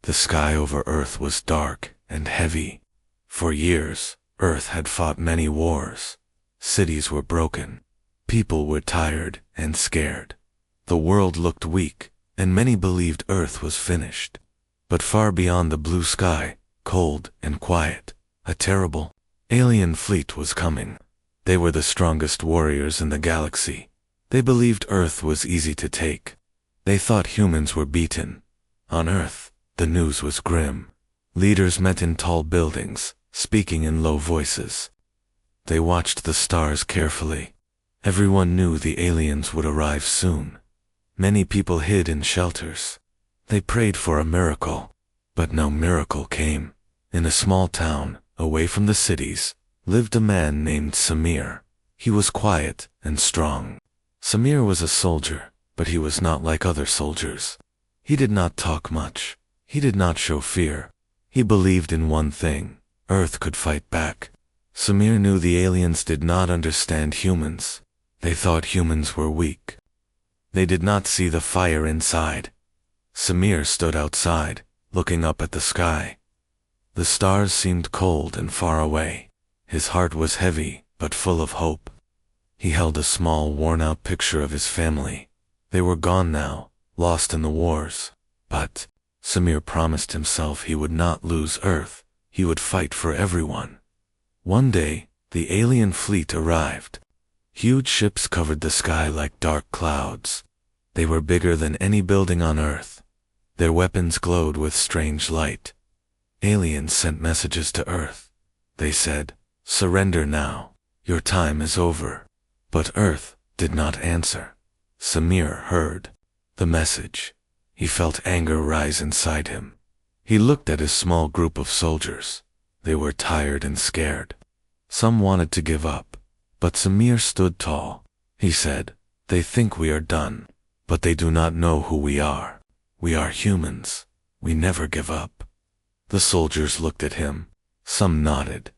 The sky over Earth was dark and heavy. For years, Earth had fought many wars. Cities were broken. People were tired and scared. The world looked weak, and many believed Earth was finished. But far beyond the blue sky, cold and quiet, a terrible alien fleet was coming. They were the strongest warriors in the galaxy. They believed Earth was easy to take. They thought humans were beaten. On Earth, the news was grim. Leaders met in tall buildings, speaking in low voices. They watched the stars carefully. Everyone knew the aliens would arrive soon. Many people hid in shelters. They prayed for a miracle, but no miracle came. In a small town, away from the cities, lived a man named Samir. He was quiet and strong. Samir was a soldier, but he was not like other soldiers. He did not talk much. He did not show fear. He believed in one thing: Earth could fight back. Samir knew the aliens did not understand humans. They thought humans were weak. They did not see the fire inside. Samir stood outside, looking up at the sky. The stars seemed cold and far away. His heart was heavy, but full of hope. He held a small, worn-out picture of his family. They were gone now, lost in the wars. But Samir promised himself he would not lose Earth. He would fight for everyone. One day, the alien fleet arrived. Huge ships covered the sky like dark clouds. They were bigger than any building on Earth. Their weapons glowed with strange light. Aliens sent messages to Earth. They said, "Surrender now. Your time is over." But Earth did not answer. Samir heard the message. He felt anger rise inside him. He looked at his small group of soldiers. They were tired and scared. Some wanted to give up, but Samir stood tall. He said, "They think we are done, but they do not know who we are. We are humans. We never give up." The soldiers looked at him. Some nodded.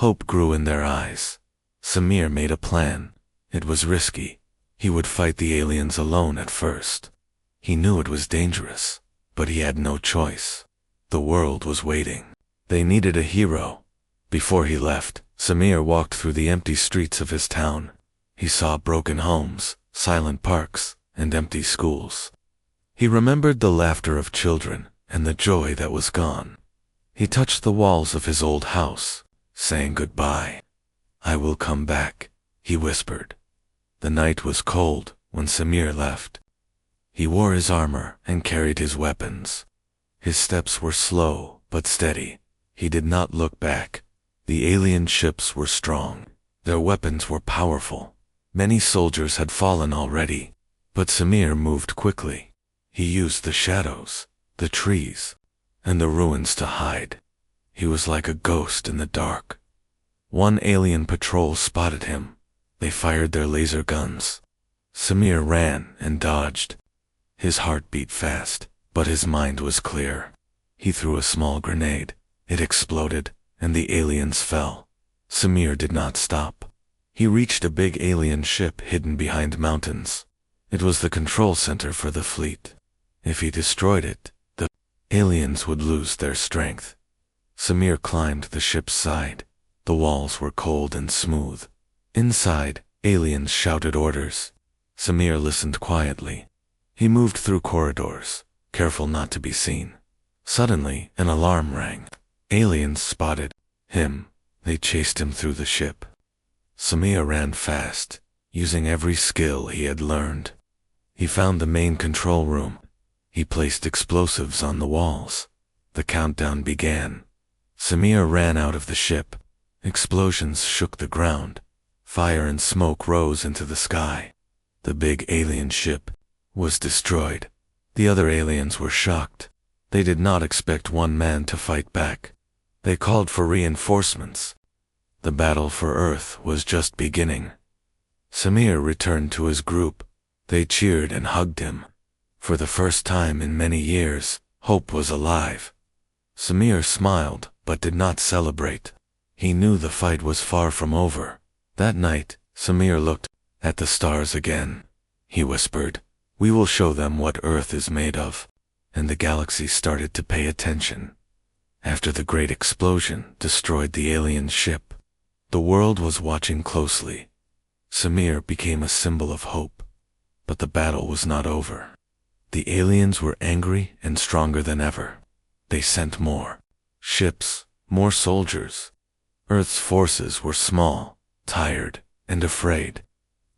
Hope grew in their eyes. Samir made a plan. It was risky. He would fight the aliens alone at first. He knew it was dangerous, but he had no choice. The world was waiting. They needed a hero. Before he left, Samir walked through the empty streets of his town. He saw broken homes, silent parks, and empty schools. He remembered the laughter of children and the joy that was gone. He touched the walls of his old house, saying goodbye. "I will come back," he whispered. The night was cold when Samir left. He wore his armor and carried his weapons. His steps were slow but steady. He did not look back. The alien ships were strong. Their weapons were powerful. Many soldiers had fallen already, but Samir moved quickly. He used the shadows, the trees, and the ruins to hide. He was like a ghost in the dark. One alien patrol spotted him. They fired their laser guns. Samir ran and dodged. His heart beat fast, but his mind was clear. He threw a small grenade. It exploded, and the aliens fell. Samir did not stop. He reached a big alien ship hidden behind mountains. It was the control center for the fleet. If he destroyed it, the aliens would lose their strength. Samir climbed the ship's side. The walls were cold and smooth. Inside, aliens shouted orders. Samir listened quietly. He moved through corridors, careful not to be seen. Suddenly, an alarm rang. Aliens spotted him. They chased him through the ship. Samir ran fast, using every skill he had learned. He found the main control room. He placed explosives on the walls. The countdown began. Samir ran out of the ship. Explosions shook the ground. Fire and smoke rose into the sky. The big alien ship was destroyed. The other aliens were shocked. They did not expect one man to fight back. They called for reinforcements. The battle for Earth was just beginning. Samir returned to his group. They cheered and hugged him. For the first time in many years, hope was alive. Samir smiled, but did not celebrate. He knew the fight was far from over. That night, Samir looked at the stars again. He whispered, "We will show them what Earth is made of." and the galaxy started to pay attention. After the great explosion destroyed the alien ship, the world was watching closely. Samir became a symbol of hope, but the battle was not over. The aliens were angry and stronger than ever. They sent more ships, more soldiers. Earth's forces were small, tired, and afraid.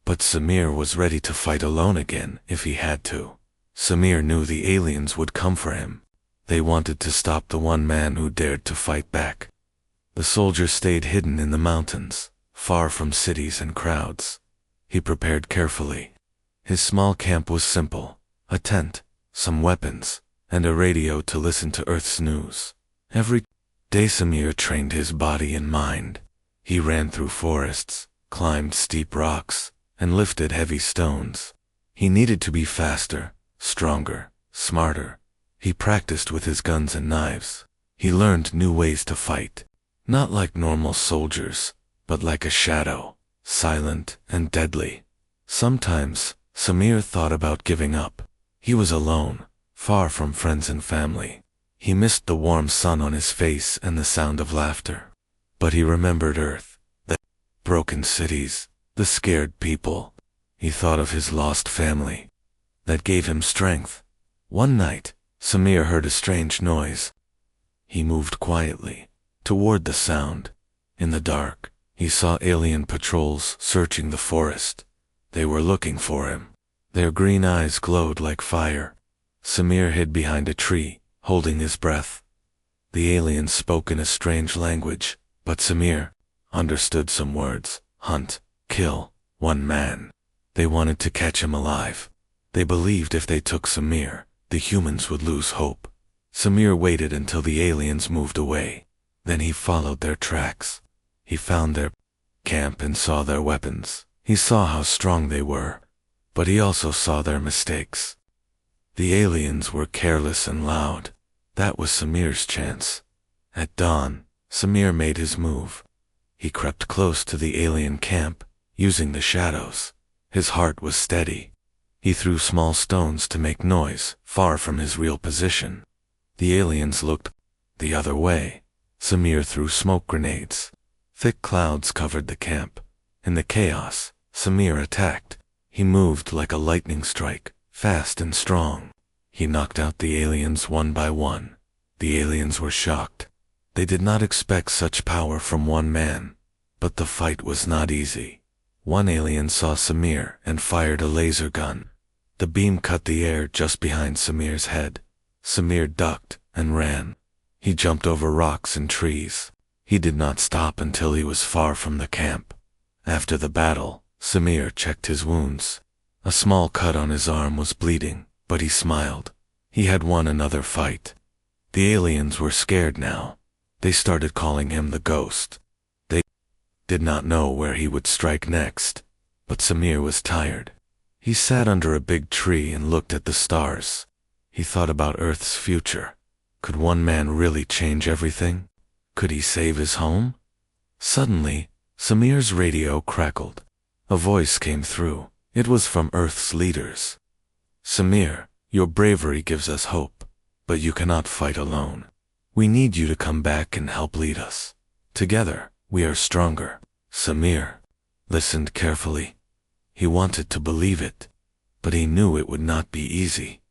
But Samir was ready to fight alone again if he had to. Samir knew the aliens would come for him. They wanted to stop the one man who dared to fight back. The soldier stayed hidden in the mountains, far from cities and crowds. He prepared carefully. His small camp was simple: a tent, some weapons, and a radio to listen to Earth's news. Every day Samir trained his body and mind. He ran through forests, climbed steep rocks, and lifted heavy stones. He needed to be faster, stronger, smarter. He practiced with his guns and knives. He learned new ways to fight, not like normal soldiers, but like a shadow, silent and deadly. Sometimes, Samir thought about giving up. He was alone, far from friends and family. He missed the warm sun on his face and the sound of laughter. But he remembered Earth, the broken cities, the scared people. He thought of his lost family. That gave him strength. One night, Samir heard a strange noise. He moved quietly toward the sound. In the dark, he saw alien patrols searching the forest. They were looking for him. Their green eyes glowed like fire. Samir hid behind a tree, holding his breath. The aliens spoke in a strange language, but Samir understood some words: hunt, kill, one man. They wanted to catch him alive. They believed if they took Samir, the humans would lose hope. Samir waited until the aliens moved away. Then he followed their tracks. He found their camp and saw their weapons. He saw how strong they were, but he also saw their mistakes. The aliens were careless and loud. That was Samir's chance. At dawn, Samir made his move. He crept close to the alien camp, using the shadows. His heart was steady. He threw small stones to make noise, far from his real position. The aliens looked the other way. Samir threw smoke grenades. Thick clouds covered the camp. In the chaos, Samir attacked. He moved like a lightning strike, fast and strong. He knocked out the aliens one by one. The aliens were shocked. They did not expect such power from one man. But the fight was not easy. One alien saw Samir and fired a laser gun. The beam cut the air just behind Samir's head. Samir ducked and ran. He jumped over rocks and trees. He did not stop until he was far from the camp. After the battle, Samir checked his wounds. A small cut on his arm was bleeding, but he smiled. He had won another fight. The aliens were scared now. They started calling him the Ghost. They did not know where he would strike next, but Samir was tired. He sat under a big tree and looked at the stars. He thought about Earth's future. Could one man really change everything? Could he save his home? Suddenly, Samir's radio crackled. A voice came through. It was from Earth's leaders. Samir, your bravery gives us hope, but you cannot fight alone. We need you to come back and help lead us. Together, we are stronger. Samir listened carefully. He wanted to believe it, but he knew it would not be easy.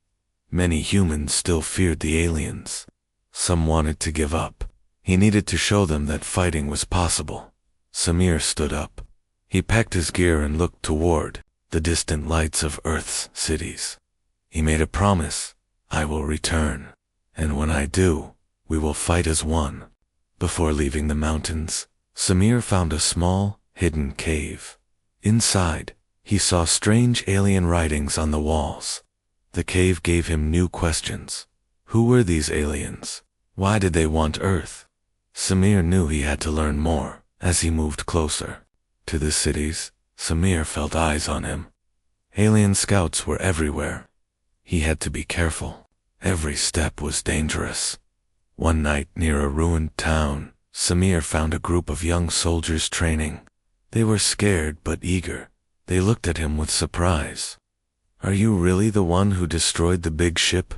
Many humans still feared the aliens. Some wanted to give up. He needed to show them that fighting was possible. Samir stood up. He packed his gear and looked toward the distant lights of Earth's cities. He made a promise: I will return, and when I do, we will fight as one. Before leaving the mountains, Samir found a small, hidden cave. Inside, he saw strange alien writings on the walls. The cave gave him new questions. Who were these aliens? Why did they want Earth? Samir knew he had to learn more. As he moved closer to the cities, Samir felt eyes on him. Alien scouts were everywhere. He had to be careful. Every step was dangerous. One night near a ruined town, Samir found a group of young soldiers training. They were scared but eager. They looked at him with surprise. Are you really the one who destroyed the big ship?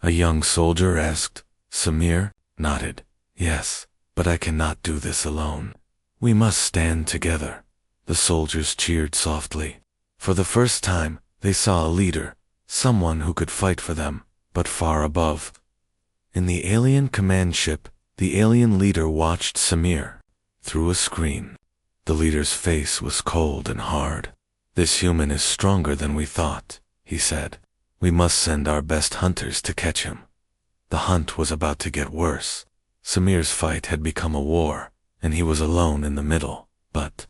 a young soldier asked. Samir nodded. Yes, but I cannot do this alone. We must stand together. The soldiers cheered softly. For the first time, they saw a leader, someone who could fight for them, but far above. In the alien command ship, the alien leader watched Samir through a screen. The leader's face was cold and hard. This human is stronger than we thought, he said. We must send our best hunters to catch him. The hunt was about to get worse. Samir's fight had become a war, and he was alone in the middle. But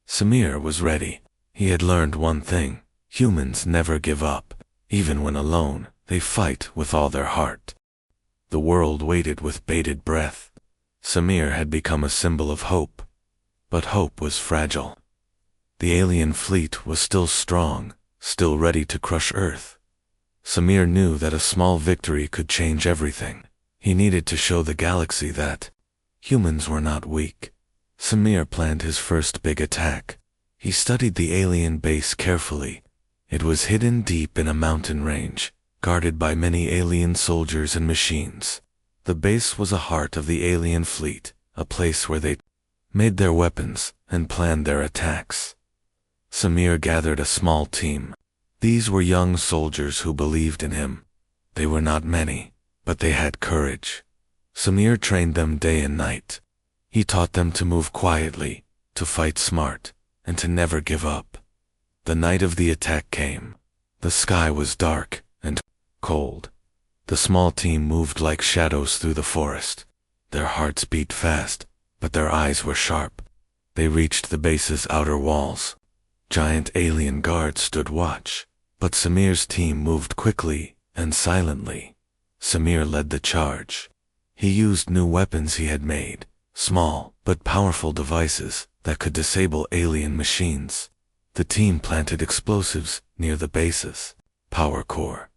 Samir was ready. He had learned one thing: humans never give up. Even when alone, they fight with all their heart. The world waited with bated breath. Samir had become a symbol of hope. But hope was fragile. The alien fleet was still strong, still ready to crush Earth. Samir knew that a small victory could change everything. He needed to show the galaxy that humans were not weak. Samir planned his first big attack. He studied the alien base carefully. It was hidden deep in a mountain range, guarded by many alien soldiers and machines. The base was a heart of the alien fleet, a place where they made their weapons and planned their attacks. Samir gathered a small team. These were young soldiers who believed in him. They were not many, but they had courage. Samir trained them day and night. He taught them to move quietly, to fight smart, and to never give up. The night of the attack came. The sky was dark and cold. The small team moved like shadows through the forest. Their hearts beat fast, but their eyes were sharp. They reached the base's outer walls. Giant alien guards stood watch, but Samir's team moved quickly and silently. Samir led the charge. He used new weapons he had made, small but powerful devices that could disable alien machines. The team planted explosives near the base's power core.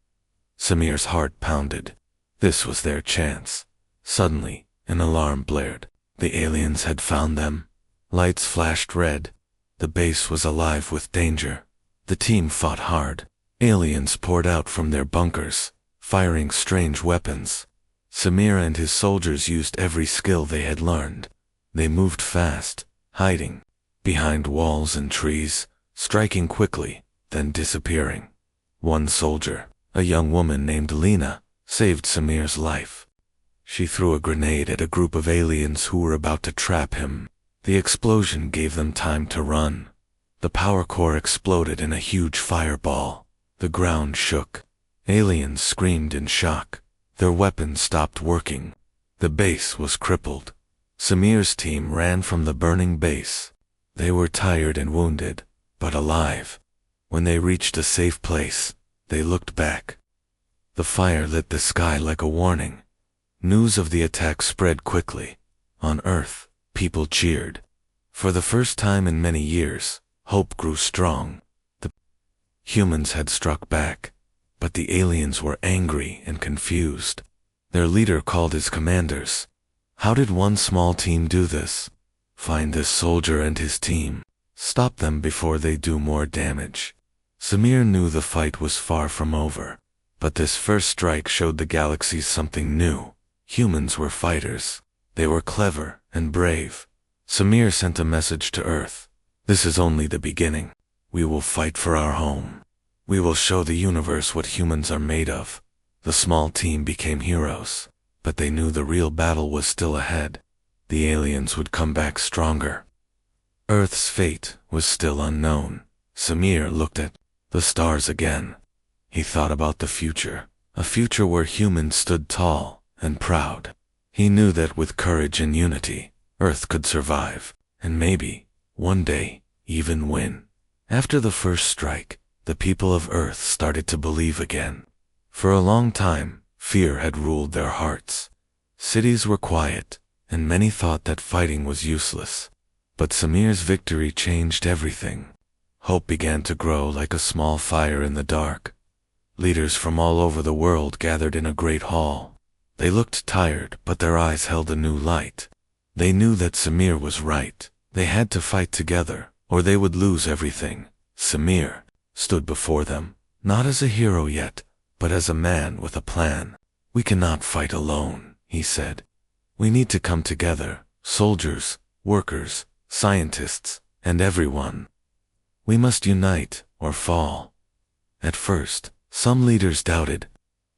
Samir's heart pounded. This was their chance. Suddenly, an alarm blared. The aliens had found them. Lights flashed red. The base was alive with danger. The team fought hard. Aliens poured out from their bunkers, firing strange weapons. Samir and his soldiers used every skill they had learned. They moved fast, hiding behind walls and trees, striking quickly, then disappearing. One soldier, a young woman named Lena, saved Samir's life. She threw a grenade at a group of aliens who were about to trap him. The explosion gave them time to run. The power core exploded in a huge fireball. The ground shook. Aliens screamed in shock. Their weapons stopped working. The base was crippled. Samir's team ran from the burning base. They were tired and wounded, but alive. When they reached a safe place, they looked back. The fire lit the sky like a warning. News of the attack spread quickly. On Earth, people cheered. For the first time in many years, hope grew strong. The humans had struck back, but the aliens were angry and confused. Their leader called his commanders. How did one small team do this? Find this soldier and his team. Stop them before they do more damage. Samir knew the fight was far from over, but this first strike showed the galaxy something new. Humans were fighters. They were clever and brave. Samir sent a message to Earth. This is only the beginning. We will fight for our home. We will show the universe what humans are made of. The small team became heroes, but they knew the real battle was still ahead. The aliens would come back stronger. Earth's fate was still unknown. Samir looked at the stars again. He thought about the future, a future where humans stood tall and proud. He knew that with courage and unity, Earth could survive, and maybe, one day, even win. After the first strike, the people of Earth started to believe again. For a long time, fear had ruled their hearts. Cities were quiet, and many thought that fighting was useless. But Samir's victory changed everything. Hope began to grow like a small fire in the dark. Leaders from all over the world gathered in a great hall. They looked tired, but their eyes held a new light. They knew that Samir was right. They had to fight together, or they would lose everything. Samir stood before them, not as a hero yet, but as a man with a plan. "We cannot fight alone," he said. "We need to come together, soldiers, workers, scientists, and everyone. We must unite or fall." At first, some leaders doubted.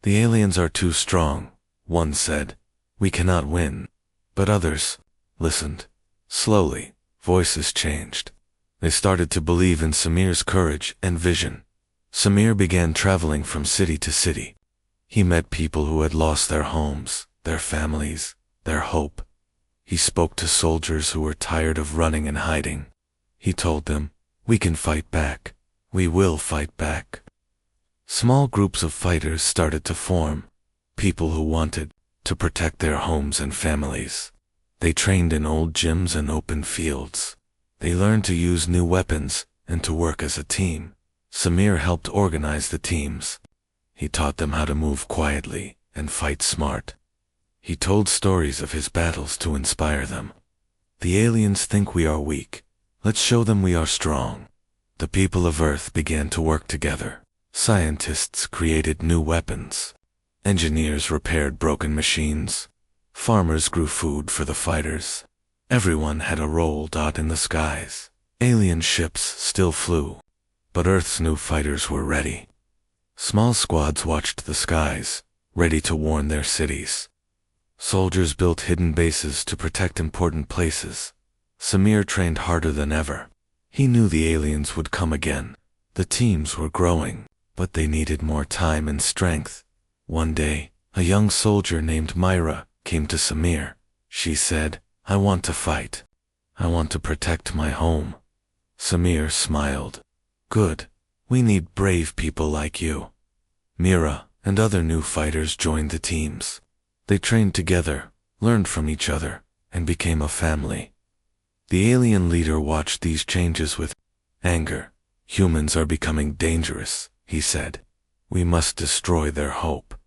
"The aliens are too strong," one said. "We cannot win." But others listened. Slowly, voices changed. They started to believe in Samir's courage and vision. Samir began traveling from city to city. He met people who had lost their homes, their families, their hope. He spoke to soldiers who were tired of running and hiding. He told them, "We can fight back. We will fight back." Small groups of fighters started to form, people who wanted to protect their homes and families. They trained in old gyms and open fields. They learned to use new weapons and to work as a team. Samir helped organize the teams. He taught them how to move quietly and fight smart. He told stories of his battles to inspire them. "The aliens think we are weak. Let's show them we are strong." The people of Earth began to work together. Scientists created new weapons. Engineers repaired broken machines. Farmers grew food for the fighters. Everyone had a role. In the skies, alien ships still flew, but Earth's new fighters were ready. Small squads watched the skies, ready to warn their cities. Soldiers built hidden bases to protect important places. Samir trained harder than ever. He knew the aliens would come again. The teams were growing, but they needed more time and strength. One day, a young soldier named Myra came to Samir. She said, "I want to fight. I want to protect my home." Samir smiled. "Good. We need brave people like you." Mira and other new fighters joined the teams. They trained together, learned from each other, and became a family. The alien leader watched these changes with anger. "Humans are becoming dangerous," he said. "We must destroy their hope."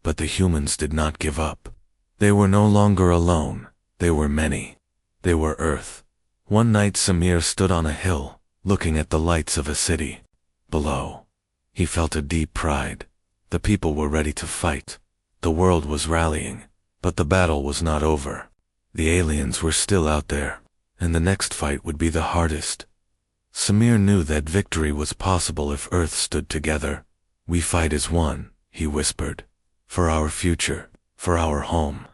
But the humans did not give up. They were no longer alone. They were many. They were Earth. One night Samir stood on a hill, looking at the lights of a city. Below, he felt a deep pride. The people were ready to fight. The world was rallying, but the battle was not over. The aliens were still out there, and the next fight would be the hardest. Samir knew that victory was possible if Earth stood together. "We fight as one," he whispered. "For our future, for our home."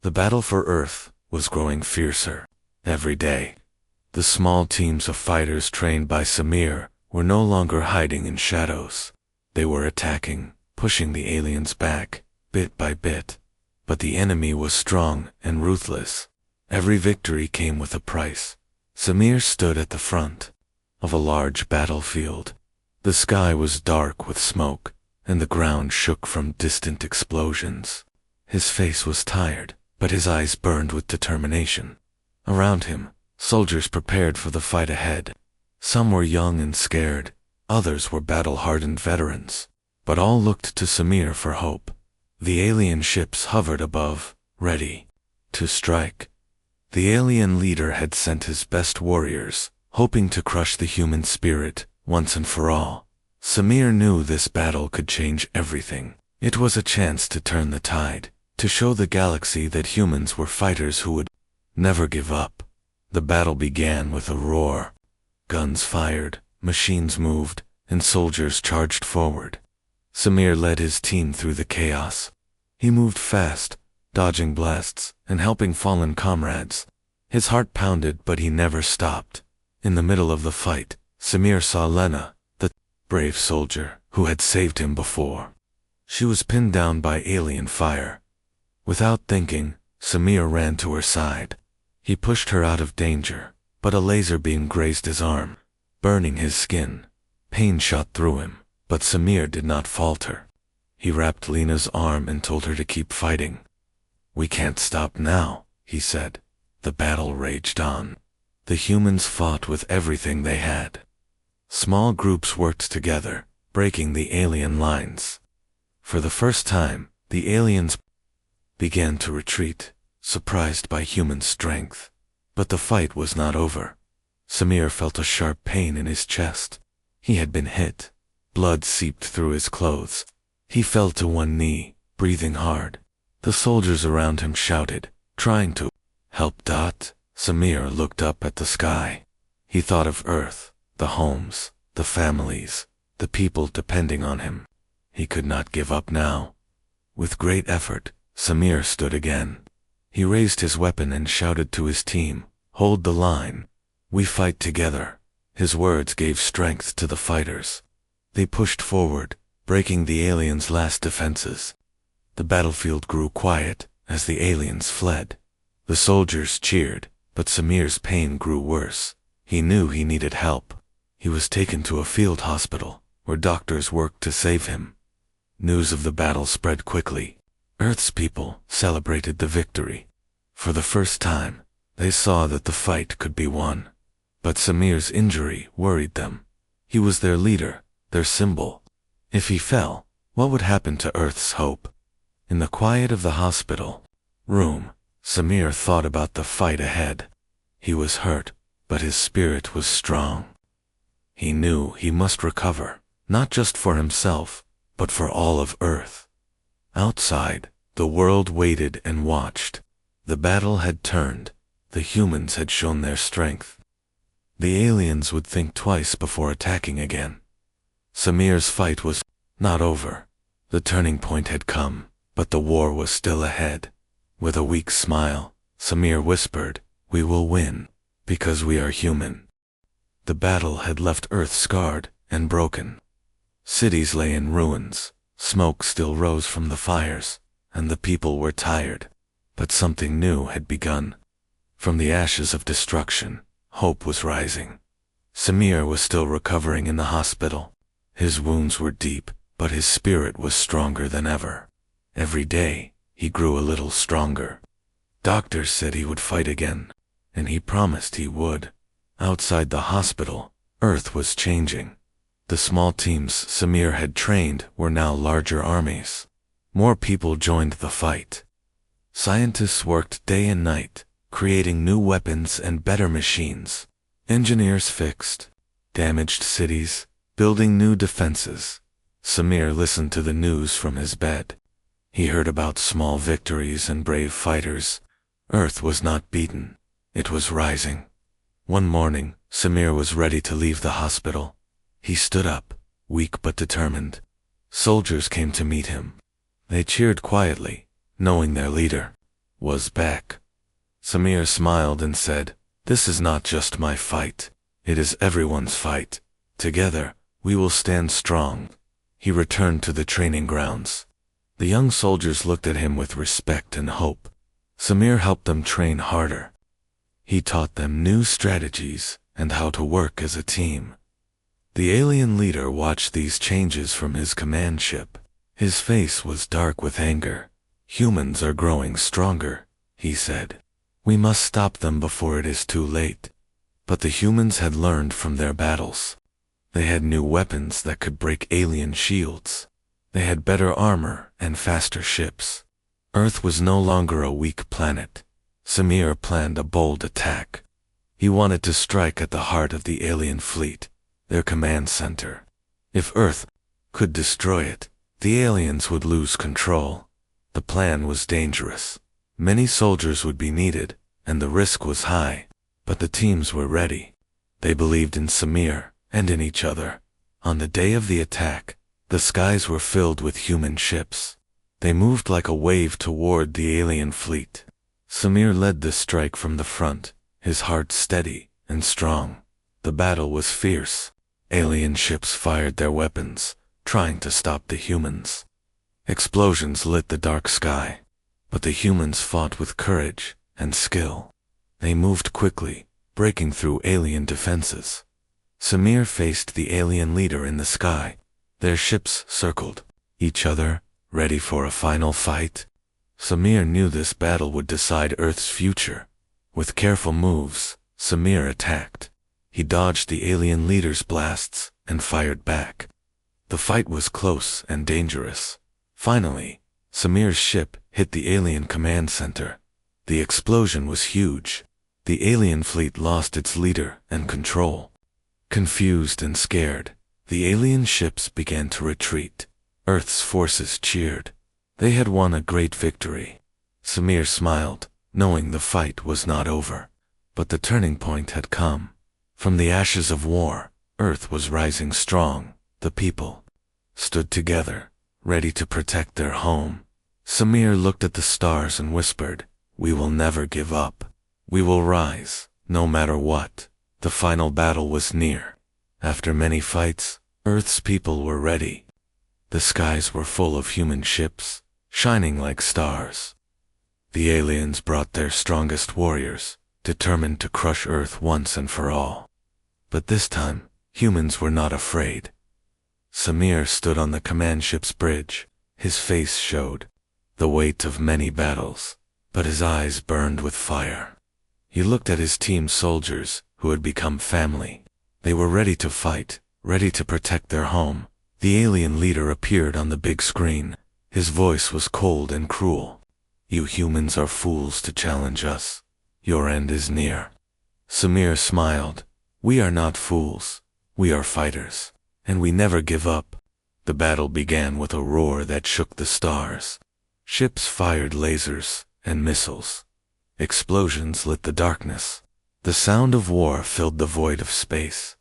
The battle for Earth was growing fiercer. Every day, the small teams of fighters trained by Samir were no longer hiding in shadows. They were attacking, pushing the aliens back, bit by bit. But the enemy was strong and ruthless. Every victory came with a price. Samir stood at the front of a large battlefield. The sky was dark with smoke, and the ground shook from distant explosions. His face was tired, but his eyes burned with determination. Around him, soldiers prepared for the fight ahead. Some were young and scared, others were battle-hardened veterans. But all looked to Samir for hope. The alien ships hovered above, ready to strike. The alien leader had sent his best warriors, hoping to crush the human spirit, once and for all. Samir knew this battle could change everything. It was a chance to turn the tide, to show the galaxy that humans were fighters who would never give up. The battle began with a roar. Guns fired, machines moved, and soldiers charged forward. Samir led his team through the chaos. He moved fast, dodging blasts and helping fallen comrades. His heart pounded, but he never stopped. In the middle of the fight, Samir saw Lena, the brave soldier who had saved him before. She was pinned down by alien fire. Without thinking, Samir ran to her side. He pushed her out of danger, but a laser beam grazed his arm, burning his skin. Pain shot through him, but Samir did not falter. He wrapped Lena's arm and told her to keep fighting. "We can't stop now," he said. The battle raged on. The humans fought with everything they had. Small groups worked together, breaking the alien lines. For the first time, the aliens began to retreat, surprised by human strength. But the fight was not over. Samir felt a sharp pain in his chest. He had been hit. Blood seeped through his clothes. He fell to one knee, breathing hard. The soldiers around him shouted, trying to help. Samir looked up at the sky. He thought of Earth, the homes, the families, the people depending on him. He could not give up now. With great effort, Samir stood again. He raised his weapon and shouted to his team, "Hold the line. We fight together." His words gave strength to the fighters. They pushed forward, breaking the aliens' last defenses. The battlefield grew quiet as the aliens fled. The soldiers cheered, but Samir's pain grew worse. He knew he needed help. He was taken to a field hospital, where doctors worked to save him. News of the battle spread quickly. Earth's people celebrated the victory. For the first time, they saw that the fight could be won. But Samir's injury worried them. He was their leader, their symbol. If he fell, what would happen to Earth's hope? In the quiet of the hospital room, Samir thought about the fight ahead. He was hurt, but his spirit was strong. He knew he must recover, not just for himself, but for all of Earth. Outside, the world waited and watched. The battle had turned. The humans had shown their strength. The aliens would think twice before attacking again. Samir's fight was not over. The turning point had come, but the war was still ahead. With a weak smile, Samir whispered, "We will win, because we are human." The battle had left Earth scarred and broken. Cities lay in ruins, smoke still rose from the fires, and the people were tired. But something new had begun. From the ashes of destruction, hope was rising. Samir was still recovering in the hospital. His wounds were deep, but his spirit was stronger than ever. Every day, he grew a little stronger. Doctors said he would fight again, and he promised he would. Outside the hospital, Earth was changing. The small teams Samir had trained were now larger armies. More people joined the fight. Scientists worked day and night, creating new weapons and better machines. Engineers fixed damaged cities, building new defenses. Samir listened to the news from his bed. He heard about small victories and brave fighters. Earth was not beaten. It was rising. One morning, Samir was ready to leave the hospital. He stood up, weak but determined. Soldiers came to meet him. They cheered quietly, knowing their leader was back. Samir smiled and said, "This is not just my fight. It is everyone's fight. Together, we will stand strong." He returned to the training grounds. The young soldiers looked at him with respect and hope. Samir helped them train harder. He taught them new strategies and how to work as a team. The alien leader watched these changes from his command ship. His face was dark with anger. "Humans are growing stronger," he said. "We must stop them before it is too late." But the humans had learned from their battles. They had new weapons that could break alien shields. They had better armor and faster ships. Earth was no longer a weak planet. Samir planned a bold attack. He wanted to strike at the heart of the alien fleet, their command center. If Earth could destroy it, the aliens would lose control. The plan was dangerous. Many soldiers would be needed, and the risk was high, but the teams were ready. They believed in Samir and in each other. On the day of the attack, the skies were filled with human ships. They moved like a wave toward the alien fleet. Samir led the strike from the front, his heart steady and strong. The battle was fierce. Alien ships fired their weapons, trying to stop the humans. Explosions lit the dark sky, but the humans fought with courage and skill. They moved quickly, breaking through alien defenses. Samir faced the alien leader in the sky. Their ships circled each other, ready for a final fight. Samir knew this battle would decide Earth's future. With careful moves, Samir attacked. He dodged the alien leader's blasts and fired back. The fight was close and dangerous. Finally, Samir's ship hit the alien command center. The explosion was huge. The alien fleet lost its leader and control. Confused and scared, the alien ships began to retreat. Earth's forces cheered. They had won a great victory. Samir smiled, knowing the fight was not over. But the turning point had come. From the ashes of war, Earth was rising strong. The people stood together, ready to protect their home. Samir looked at the stars and whispered, "We will never give up. We will rise, no matter what." The final battle was near. After many fights, Earth's people were ready. The skies were full of human ships, shining like stars. The aliens brought their strongest warriors, determined to crush Earth once and for all. But this time, humans were not afraid. Samir stood on the command ship's bridge. His face showed the weight of many battles, but his eyes burned with fire. He looked at his team's soldiers, who had become family. They were ready to fight, ready to protect their home. The alien leader appeared on the big screen. His voice was cold and cruel. "You humans are fools to challenge us. Your end is near." Samir smiled. "We are not fools. We are fighters, and we never give up." The battle began with a roar that shook the stars. Ships fired lasers and missiles. Explosions lit the darkness. The sound of war filled the void of space.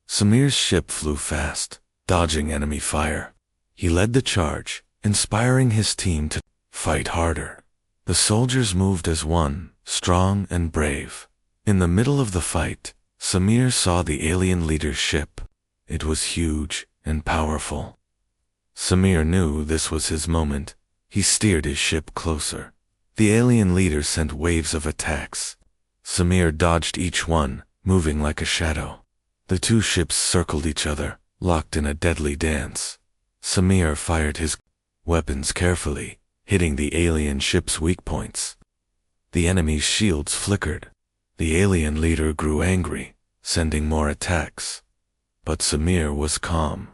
Samir's ship flew fast, dodging enemy fire. He led the charge, inspiring his team to fight harder. The soldiers moved as one, strong and brave. In the middle of the fight, Samir saw the alien leader's ship. It was huge and powerful. Samir knew this was his moment. He steered his ship closer. The alien leader sent waves of attacks. Samir dodged each one, moving like a shadow. The two ships circled each other, locked in a deadly dance. Samir fired his weapons carefully, hitting the alien ship's weak points. The enemy's shields flickered. The alien leader grew angry, sending more attacks. But Samir was calm.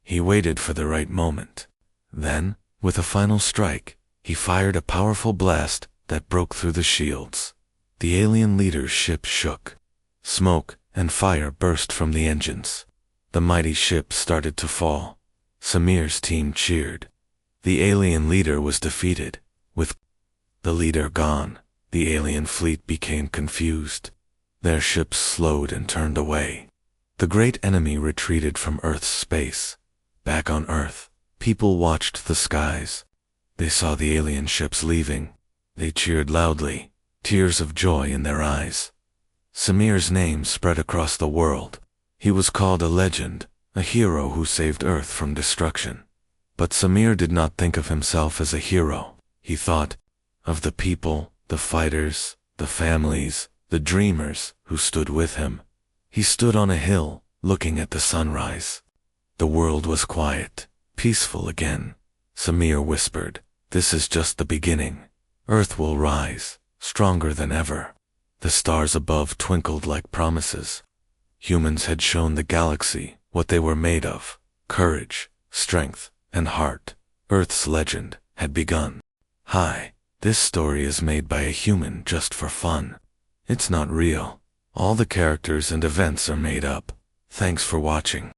He waited for the right moment. Then, with a final strike, he fired a powerful blast that broke through the shields. The alien leader's ship shook. Smoke and fire burst from the engines. The mighty ship started to fall. Samir's team cheered. The alien leader was defeated. With the leader gone, the alien fleet became confused. Their ships slowed and turned away. The great enemy retreated from Earth's space. Back on Earth, people watched the skies. They saw the alien ships leaving. They cheered loudly, tears of joy in their eyes. Samir's name spread across the world. He was called a legend, a hero who saved Earth from destruction. But Samir did not think of himself as a hero. He thought of the people, the fighters, the families, the dreamers who stood with him. He stood on a hill, looking at the sunrise. The world was quiet, peaceful again. Samir whispered, "This is just the beginning. Earth will rise, stronger than ever." The stars above twinkled like promises. Humans had shown the galaxy what they were made of: courage, strength, and heart. Earth's legend had begun. Hi, this story is made by a human just for fun. It's not real. All the characters and events are made up. Thanks for watching.